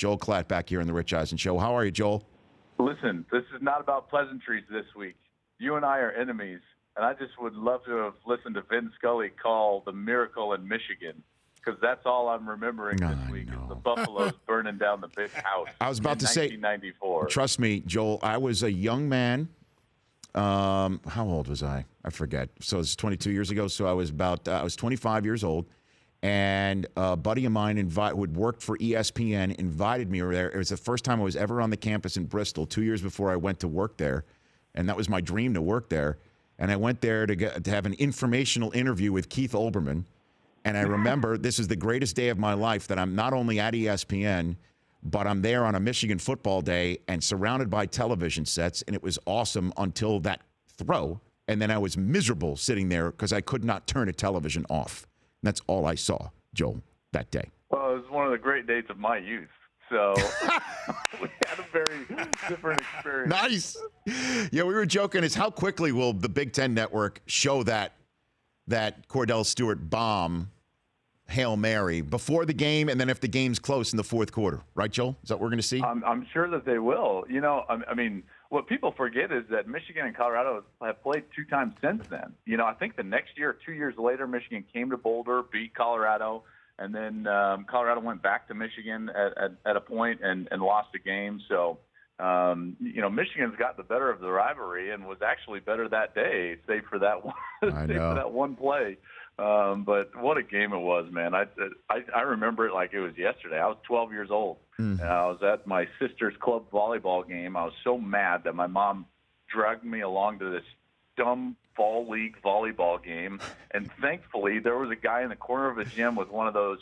Joel Klatt back here on the Rich Eisen Show. How are you, Joel? Listen, this is not about pleasantries this week. You and I are enemies, and I just would love to have listened to Vin Scully call the miracle in Michigan, because that's all I'm remembering this week is the Buffaloes burning down the big house. I was about to say, 1994. Trust me, Joel, I was a young man. How old was I? I forget. So it's 22 years ago. So I was 25 years old. And a buddy of mine who had worked for ESPN invited me there. It was the first time I was ever on the campus in Bristol, 2 years before I went to work there. And that was my dream, to work there. And I went there to have an informational interview with Keith Olbermann. And I remember this is the greatest day of my life, that I'm not only at ESPN, but I'm there on a Michigan football day and surrounded by television sets. And it was awesome until that throw. And then I was miserable sitting there because I could not turn a television off. That's all I saw, Joel, that day. Well, it was one of the great days of my youth. So we had a very different experience. Nice. Yeah, we were joking is how quickly will the Big Ten Network show that Cordell Stewart bomb, Hail Mary, before the game, and then if the game's close in the fourth quarter. Right, Joel? Is that what we're going to see? I'm sure that they will. You know, I mean, what people forget is that Michigan and Colorado have played 2 times since then. You know, I think the next year, 2 years later, Michigan came to Boulder, beat Colorado, and then Colorado went back to Michigan at a point and lost a game. So, you know, Michigan's got the better of the rivalry and was actually better that day, save for that one, for that one play. But what a game it was, man. I remember it like it was yesterday. I was 12 years old. And I was at my sister's club volleyball game. I was so mad that my mom dragged me along to this dumb fall league volleyball game. And thankfully, there was a guy in the corner of the gym with one of those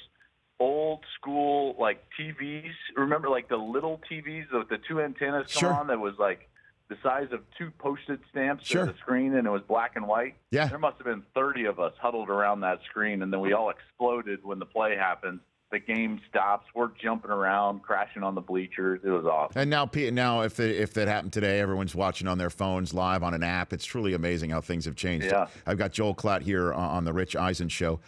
old school, like, TVs. Remember, like, the little TVs with the 2 antennas come on that was, like, the size of 2 postage stamps as a screen, and it was black and white. Yeah. There must have been 30 of us huddled around that screen, and then we all exploded when the play happened. The game stops. We're jumping around, crashing on the bleachers. It was awesome. And now if that happened today, everyone's watching on their phones live on an app. It's truly amazing how things have changed. Yeah. I've got Joel Klatt here on the Rich Eisen Show.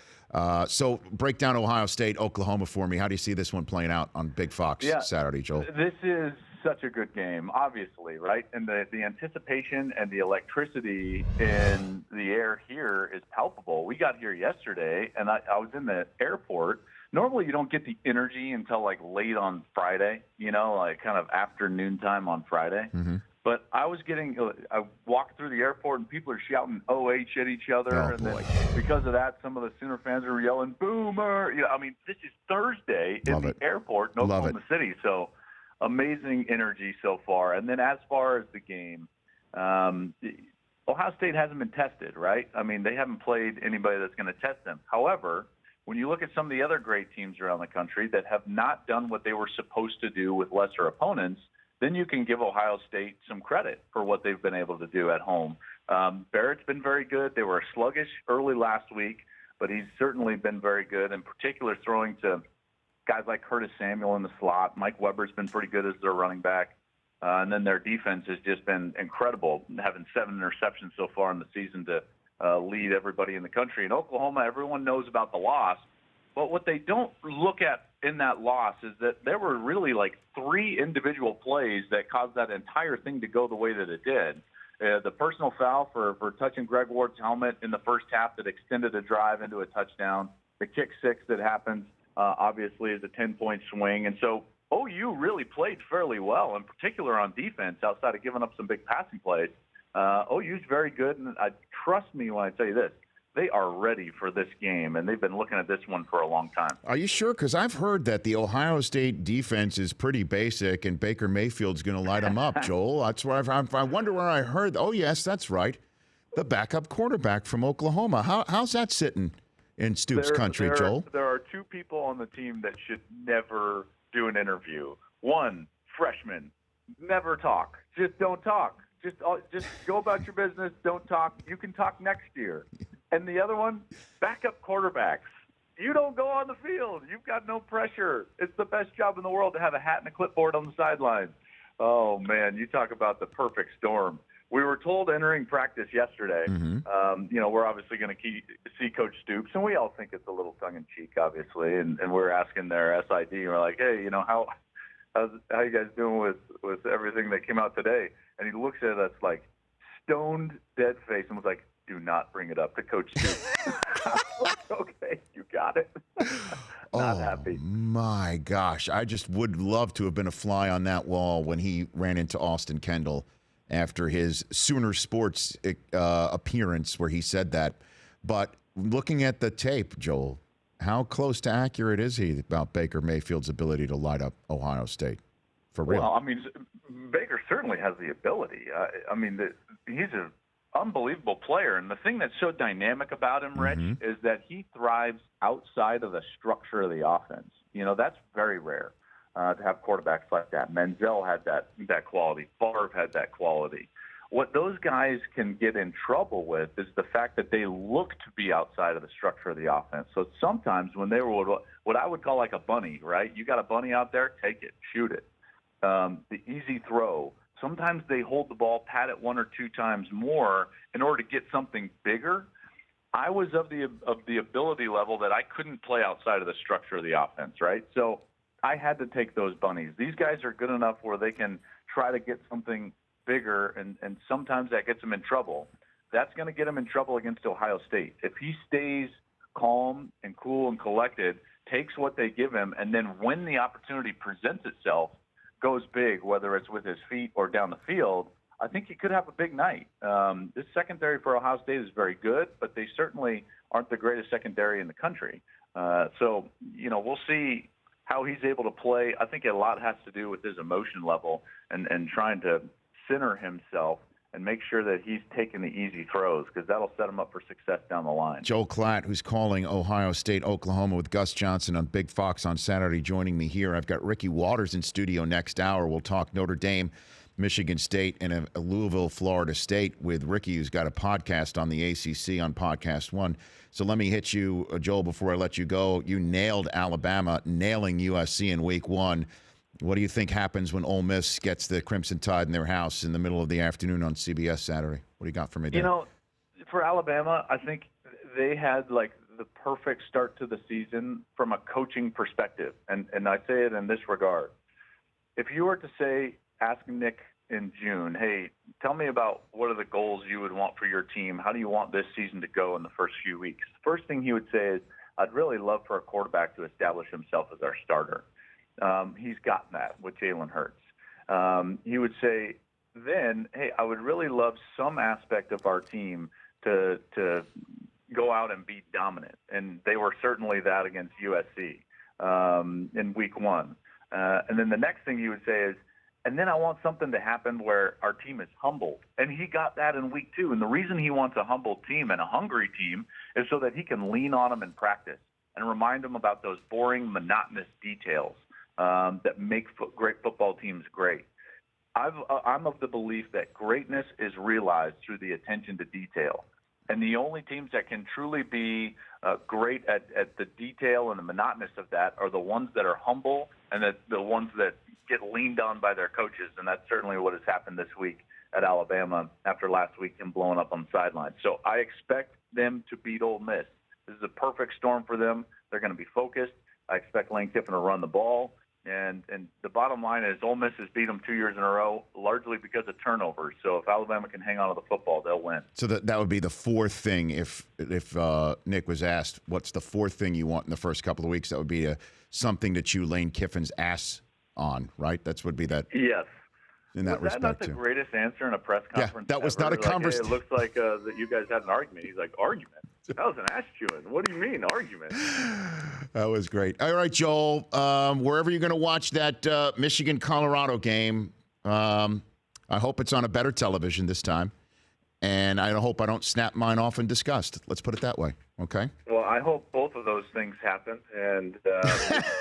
So break down Ohio State, Oklahoma for me. How do you see this one playing out on Big Fox Saturday, Joel? This is such a good game, obviously, right? And the anticipation and the electricity in the air here is palpable. We got here yesterday, and I was in the airport. Normally you don't get the energy until like late on Friday, you know, like kind of afternoon time on Friday. Mm-hmm. But I walked through the airport and people are shouting OH at each other. Then because of that, some of the Sooner fans are yelling Boomer. You know, I mean, this is Thursday in the airport in Oklahoma City. So amazing energy so far. And then as far as the game, Ohio State hasn't been tested, right? I mean, they haven't played anybody that's going to test them. However, when you look at some of the other great teams around the country that have not done what they were supposed to do with lesser opponents, then you can give Ohio State some credit for what they've been able to do at home. Barrett's been very good. They were sluggish early last week, but he's certainly been very good, in particular throwing to guys like Curtis Samuel in the slot. Mike Weber's been pretty good as their running back. And then their defense has just been incredible, having 7 interceptions so far in the season to lead everybody in the country. In Oklahoma, everyone knows about the loss. But what they don't look at in that loss is that there were really like 3 individual plays that caused that entire thing to go the way that it did. The personal foul for touching Greg Ward's helmet in the first half that extended a drive into a touchdown. The kick 6 that happens, obviously, is a 10-point swing. And so OU really played fairly well, in particular on defense, outside of giving up some big passing plays. OU's very good, and trust me when I tell you this. They are ready for this game, and they've been looking at this one for a long time. Are you sure? Because I've heard that the Ohio State defense is pretty basic, and Baker Mayfield's going to light them up, Joel. That's where I wonder where I heard. Oh, yes, that's right. The backup quarterback from Oklahoma. How's that sitting in Stoops country, Joel? There are 2 people on the team that should never do an interview. One, freshman, never talk. Just don't talk. Just go about your business. Don't talk. You can talk next year. And the other one, backup quarterbacks. You don't go on the field. You've got no pressure. It's the best job in the world to have a hat and a clipboard on the sideline. Oh, man, you talk about the perfect storm. We were told entering practice yesterday, we're obviously going to see Coach Stoops, and we all think it's a little tongue-in-cheek, obviously, and we're asking their SID, and we're like, hey, how you guys doing with everything that came out today? And he looks at us like stoned, dead face, and was like, "Do not bring it up to Coach Stoops." Okay, you got it. Not happy. My gosh, I just would love to have been a fly on that wall when he ran into Austin Kendall after his Sooner Sports appearance where he said that. But looking at the tape, Joel, how close to accurate is he about Baker Mayfield's ability to light up Ohio State? For real? Well, I mean, Baker certainly has the ability. He's an unbelievable player. And the thing that's so dynamic about him, Rich, is that he thrives outside of the structure of the offense. You know, that's very rare to have quarterbacks like that. Manziel had that quality. Favre had that quality. What those guys can get in trouble with is the fact that they look to be outside of the structure of the offense. So sometimes when they were what I would call like a bunny, right? You got a bunny out there, take it, shoot it. The easy throw. Sometimes they hold the ball, pat it one or two times more in order to get something bigger. I was of the ability level that I couldn't play outside of the structure of the offense, right? So I had to take those bunnies. These guys are good enough where they can try to get something bigger, and sometimes that gets him in trouble. That's going to get him in trouble against Ohio State. If he stays calm and cool and collected, takes what they give him, and then when the opportunity presents itself, goes big, whether it's with his feet or down the field, I think he could have a big night. This secondary for Ohio State is very good, but they certainly aren't the greatest secondary in the country. So, we'll see how he's able to play. I think a lot has to do with his emotion level and trying to center himself and make sure that he's taking the easy throws, because that'll set him up for success down the line. Joel Klatt, who's calling Ohio State, Oklahoma with Gus Johnson on Big Fox on Saturday, joining me here. I've got Ricky Waters in studio next hour. We'll talk Notre Dame, Michigan State, and a Louisville, Florida State with Ricky, who's got a podcast on the ACC on Podcast One. So let me hit you, Joel, before I let you go. You nailed Alabama, nailing USC in week one. What do you think happens when Ole Miss gets the Crimson Tide in their house in the middle of the afternoon on CBS Saturday? What do you got for me there? For Alabama, I think they had like the perfect start to the season from a coaching perspective. And I say it in this regard. If you were to ask Nick in June, hey, tell me about what are the goals you would want for your team? How do you want this season to go in the first few weeks? First thing he would say is, I'd really love for a quarterback to establish himself as our starter. He's gotten that with Jalen Hurts. He would say then, hey, I would really love some aspect of our team to go out and be dominant. And they were certainly that against USC in week one. And then the next thing he would say is, and then I want something to happen where our team is humbled. And he got that in week two. And the reason he wants a humbled team and a hungry team is so that he can lean on them in practice and remind them about those boring, monotonous details that make great football teams great. I'm of the belief that greatness is realized through the attention to detail. And the only teams that can truly be great at the detail and the monotonous of that are the ones that are humble and the ones that get leaned on by their coaches. And that's certainly what has happened this week at Alabama after last week him blowing up on the sidelines. So I expect them to beat Ole Miss. This is a perfect storm for them. They're going to be focused. I expect Lane Kiffin to run the ball. And the bottom line is Ole Miss has beat them 2 years in a row, largely because of turnovers. So if Alabama can hang on to the football, they'll win. So that would be the fourth thing. If Nick was asked, what's the fourth thing you want in the first couple of weeks, that would be something to chew Lane Kiffin's ass on, right? That would be that. Yes. In that respect, not the greatest answer in a press conference. Yeah, that was not a conversation. Hey, it looks like that you guys had an argument. He's like, argument? That was an ass chewing. What do you mean, argument? That was great. All right, Joel, wherever you're going to watch that Michigan-Colorado game, I hope it's on a better television this time. And I hope I don't snap mine off in disgust. Let's put it that way, okay? Well, I hope both of those things happen. And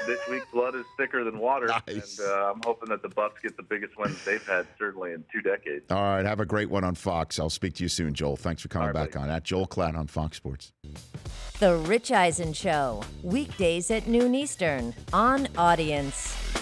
this week's blood is thicker than water. Nice. And I'm hoping that the Bucs get the biggest wins they've had, certainly, in 2 decades. All right, have a great one on Fox. I'll speak to you soon, Joel. Thanks for coming back buddy. on. At Joel Klatt on Fox Sports. The Rich Eisen Show, weekdays at noon Eastern on Audience.